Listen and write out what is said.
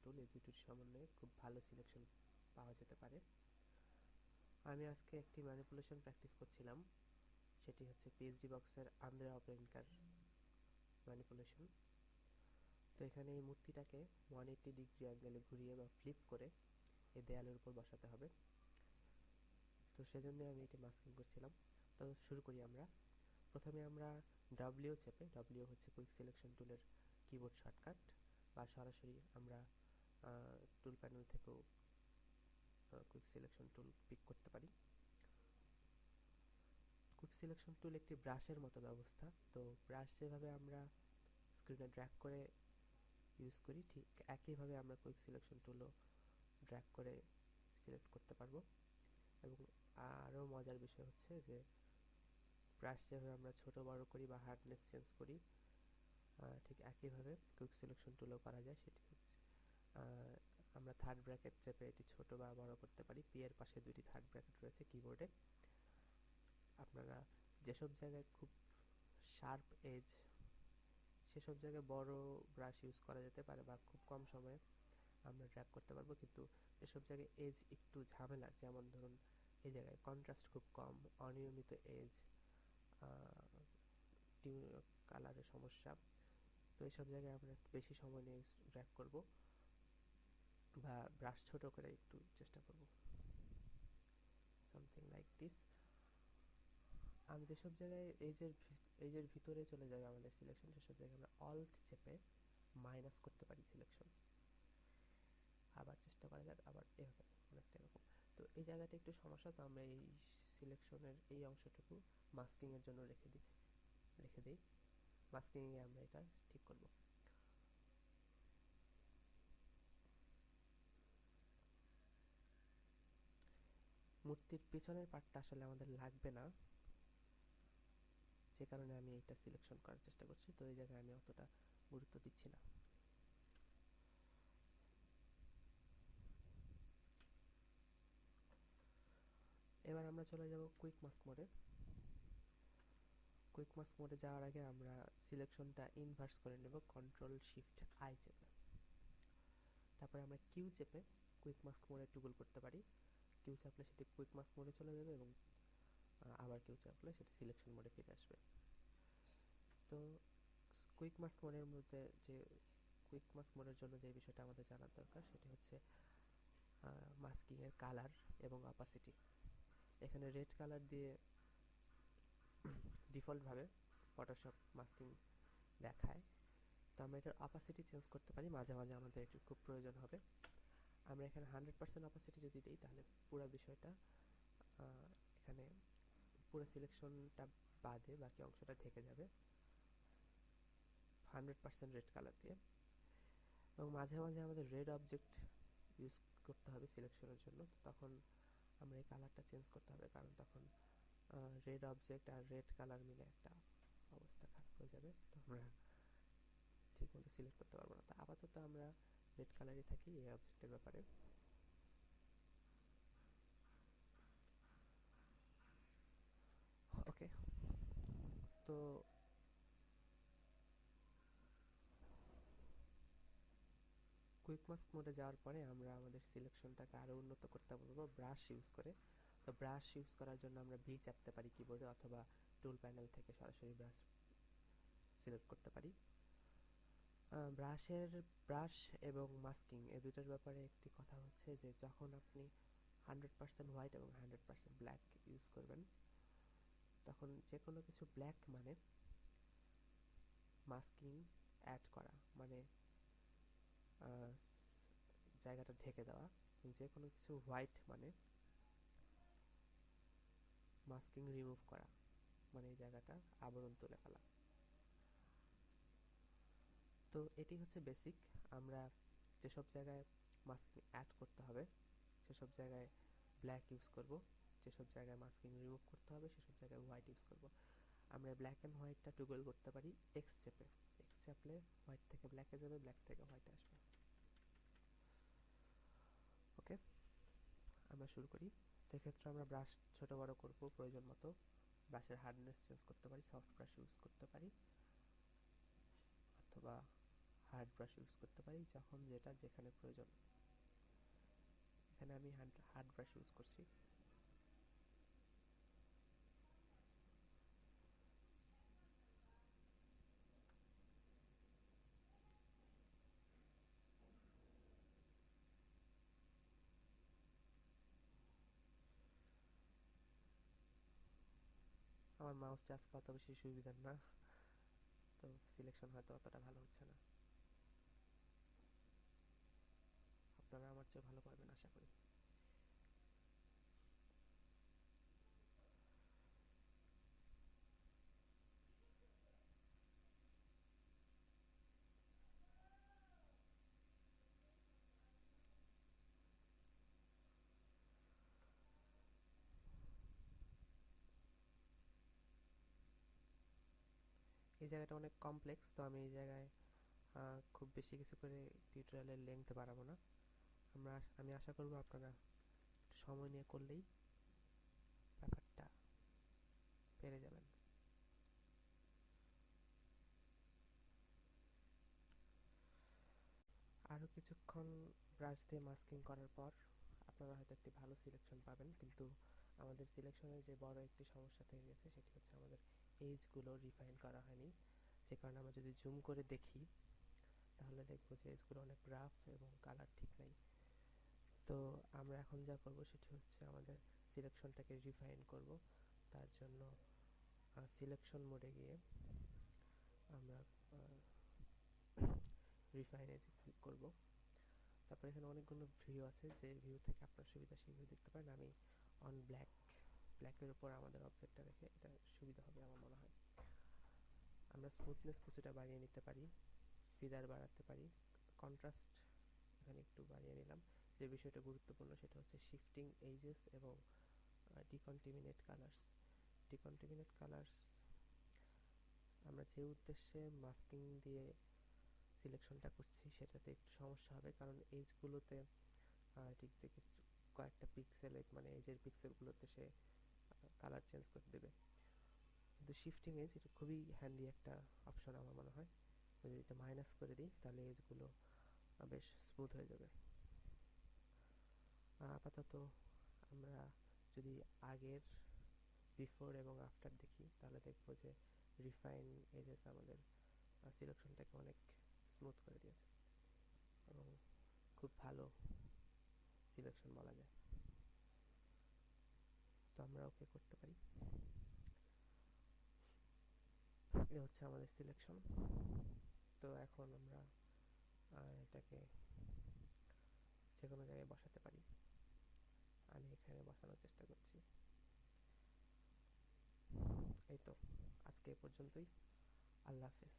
টুল, এই দুটোর সমন্বয়ে খুব ভালো সিলেকশন পাওয়া যেতে পারে। আমি আজকে একটি ম্যানিপুলেশন প্র্যাকটিস করছিলাম, সেটি হচ্ছে পিএইচডি বক্সের আন্দ্রে অপেনকার ম্যানিপুলেশন। তো এখানে এই মূর্তিটাকে 180 ডিগ্রি অ্যাঙ্গেলে ঘুরিয়ে বা ফ্লিপ করে এই দেয়ালের উপর বসাতে হবে। তো সেজন্য আমি এটি মাস্কিং করছিলাম। তো শুরু করি আমরা। প্রথমে আমরা ডব্লিউ চেপে, ডব্লিউ হচ্ছে কুইক সিলেকশন টুলের কিবোর্ড শর্টকাট, বা সরাসরি আমরা টুল প্যানেল থেকেও কুইক সিলেকশন টুল পিক করতে পারি। কুইক সিলেকশন টুল একটি ব্রাশের মতো ব্যবস্থা। তো ব্রাশ যেভাবে আমরা স্ক্রিনে ড্র্যাগ করে ইউজ করি, ঠিক একইভাবে আমরা কুইক সিলেকশন টুলও ড্র্যাগ করে সিলেক্ট করতে পারবো। এবং আরও মজার বিষয় হচ্ছে যে ব্রাশ যেভাবে আমরা ছোট বড় করি বা হার্ডনেস চেঞ্জ করি, ঠিক একইভাবে কুইক সিলেকশন টুলও করা যায়। সেটি হচ্ছে আমরা থার্ড ব্র্যাকেট চেপে এটি ছোট বা বড় করতে পারি। পি এর পাশে দুটি থার্ড ব্র্যাকেট রয়েছে কিবোর্ডে। আপনারা যেসব জায়গায় খুব শার্প এজ, সেসব জায়গায় বড় ব্রাশ ইউজ করা যেতে পারে বা খুব কম সময়ে আমরা ড্র্যাগ করতে পারবো। কিন্তু যেসব জায়গায় এজ একটু ঝামেলার, যেমন ধরুন এই জায়গায় কন্ট্রাস্ট খুব কম, অনিয়মিত এজ, কালারের সমস্যা, তো এইসব জায়গায় আমরা একটু বেশি সময় নিয়ে ড্র্যাগ করব বা ব্রাশ ছোট করে একটু চেষ্টা করব, সামথিং লাইক দিস। আমি যেসব জায়গায় এজের ভিতরে চলে যাবে আমাদের সিলেকশন, সেসব জায়গায় আমরা অল্ট চেপে মাইনাস করতে পারি সিলেকশন। আবার চেষ্টা করা যাক, আবার এভাবে অনেকটা এরকম। তো এই জায়গাটা একটু সমস্যা, তো আমরা এই সিলেকশনের এই অংশটুকু মাস্কিংয়ের জন্য রেখে দিই। মাস্কিংয়ে আমরা এটা ঠিক করব। মূর্তির পিছনের পার্টটা আসলে আমাদের লাগবে না, যে কারণে আমি এটা সিলেকশন করার চেষ্টা করছি। তো এই জায়গায় আমি অতটা গুরুত্ব দিচ্ছি না। এবার আমরা চলে যাব কুইক মাস্ক মোডে। কুইক মাস্ক মোডে যাওয়ার আগে আমরা সিলেকশনটা ইনভার্স করে নেব কন্ট্রোল শিফট আই চেপে। তারপরে আমরা কিউ চেপে কুইক মাস্ক মোডে টুগল করতে পারি। কিউ চাপলে সেটি কুইক মাস্ক মোডে চলে যাবে এবং আবার কিউ চাপলে সেটি সিলেকশন মোডে ফিরে আসবে। তো কুইক মাস্ক মোডের মধ্যে যে কুইক মাস্ক মোডের জন্য যে বিষয়টা আমাদের জানার দরকার, সেটি হচ্ছে মাস্কিংয়ের কালার এবং অপাসিটি। এখানে রেড কালার দিয়ে ডিফল্টভাবে ফটোশপ মাস্কিং দেখায়। তো আমরা এটার অপাসিটি চেঞ্জ করতে পারি, মাঝে মাঝে আমাদের এটির খুব প্রয়োজন হবে। আমরা এখানে 100% অপাসিটি যদি দিই, তাহলে পুরো বিষয়টা এখানে পুরো সিলেকশনটা বাদে বাকি অংশটা ঢেকে যাবে 100% রেড কালার দিয়ে। এবং মাঝে মাঝে আমাদের রেড অবজেক্ট ইউজ করতে হবে সিলেকশনের জন্য। তো তখন আমরা এই কালারটা চেঞ্জ করতে হবে, কারণ তখন রেড অবজেক্ট আর রেড কালার মিলে একটা অবস্থা খারাপ হয়ে যাবে। তো আমরা ঠিক মতো সিলেক্ট করতে পারবো না। তো আপাতত আমরা রেড কালারই থাকি এই অবজেক্টের ব্যাপারে। ওকে, তো কুইক মাস্ক মোডে যাওয়ার পরে আমরা আমাদের সিলেকশনটাকে আরও উন্নত করতে পারবো ব্রাশ ইউজ করে। তো ব্রাশ ইউজ করার জন্য আমরা ভি চাপতে পারি কিবোর্ডে, অথবা টুল প্যানেল থেকে সরাসরি ব্রাশ সিলেক্ট করতে পারি। ব্রাশ এবং মাস্কিং এই দুটোর ব্যাপারে একটি কথা হচ্ছে যে যখন আপনি 100% হোয়াইট এবং 100% ব্ল্যাক ইউজ করবেন, তখন যে কোনো কিছু ব্ল্যাক মানে মাস্কিং অ্যাড করা, মানে জায়গাটা ঢেকে দেওয়া। যে কোনো কিছু হোয়াইট মানে মাস্কিং রিমুভ করা, মানে এই জায়গাটা আবরণ তুলে ফেলা। তো এটি হচ্ছে বেসিক। আমরা যেসব জায়গায় মাস্কিং অ্যাড করতে হবে সেসব জায়গায় ব্ল্যাক ইউজ করব, যেসব জায়গায় মাস্কিং রিমুভ করতে হবে সেসব জায়গায় হোয়াইট ইউজ করব। আমরা ব্ল্যাক অ্যান্ড হোয়াইটটা টুগল করতে পারি এক্স চেপে। এক্স চাপলে হোয়াইট থেকে ব্ল্যাকে যাবে, ব্ল্যাক থেকে হোয়াইটে আসবে। ওকে, আমরা শুরু করি। তো এক্ষেত্রে আমরা ব্রাশ ছোট বড় করব প্রয়োজন মতো। ব্রাশের হার্ডনেস চেঞ্জ করতে পারি, সফট ব্রাশ ইউজ করতে পারি, অথবা হার্ড ব্রাশ ইউজ করতে পারি যখন যেটা যেখানে প্রয়োজন। এখানে আমি হার্ড ব্রাশ ইউজ করছি। আমার মাউসটা আজকে অত বেশি সুবিধার না, তো সিলেকশন হয়তো অতটা ভালো হচ্ছে না। আপনারা আমার চেয়ে ভালো পারবেন আশা করি। এই জায়গাটা অনেক কমপ্লেক্স, তো আমি এই জায়গায় খুব বেশি কিছু করে টিউটোরিয়ালের লেংথ বাড়াবো না। আমি আশা করবো আপনারা একটু সময় নিয়ে করলেই ব্যাপারটা পেরে যাবেন। আরও কিছুক্ষণ ব্রাশ দিয়ে মাস্কিং করার পর আপনারা হয়তো একটি ভালো সিলেকশন পাবেন, কিন্তু আমাদের সিলেকশনের যে বড় একটি সমস্যা থেকে গেছে সেটি হচ্ছে আমাদের এজগুলো রিফাইন করা হয়নি, যে কারণে আমরা যদি জুম করে দেখি তাহলে দেখবো যে এজগুলো অনেক রাফ এবং কালার ঠিক নাই। তো আমরা এখন যা করব সেটি হচ্ছে আমাদের সিলেকশনটাকে রিফাইন করব। তার জন্য সিলেকশন মোডে গিয়ে আমরা রিফাইন এজে ক্লিক করব। তারপর এখানে অনেকগুলো ভিউ আছে, যে ভিউ থেকে আপনার সুবিধা সেই ভিউ দেখতে পারেন। আমি অন ব্ল্যাকের উপর আমাদের অবজেক্টটা রেখে এটা সুবিধা হবে আমার মনে হয়। আমরা স্মুথনেস কিছুটা বাড়িয়ে নিতে পারি, ফিদার বাড়াতে পারি, কন্ট্রাস্ট এখানে একটু বাড়িয়ে নিলাম। যে বিষয়টা গুরুত্বপূর্ণ সেটা হচ্ছে শিফটিং এজেস এবং ডিকন্টিমিনেট কালার্স। ডিকন্টিমিনেট কালার্স আমরা যে উদ্দেশ্যে মাস্কিং দিয়ে সিলেকশনটা করছি সেটাতে একটু সমস্যা হবে, কারণ এজগুলোতে ঠিক দেখে কয়েকটা পিক্সেল, মানে এজের পিক্সেলগুলোতে সে কালার চেঞ্জ করে দেবে। কিন্তু শিফটিং এজ এটা খুবই হ্যান্ডি একটা অপশন আমার মনে হয়। যদি এটা মাইনাস করে দিই তাহলে এজগুলো বেশ স্মুথ হয়ে যাবে। আপাতত আমরা যদি আগের বিফোর এবং আফটার দেখি তাহলে দেখবো যে রিফাইন এজেস আমাদের সিলেকশনটাকে অনেক স্মুথ করে দিয়েছে এবং খুব ভালো সিলেকশন বলা যায়। তো আমরা ওকে করতে পারি। এ হচ্ছে আমাদের সিলেকশন। তো এখন আমরা এটাকে যে কোনো জায়গায় বসাতে পারি। আমি এখানে বসানোর চেষ্টা করছি। এই তো, আজকে এ পর্যন্তই। আল্লাহ হাফেজ।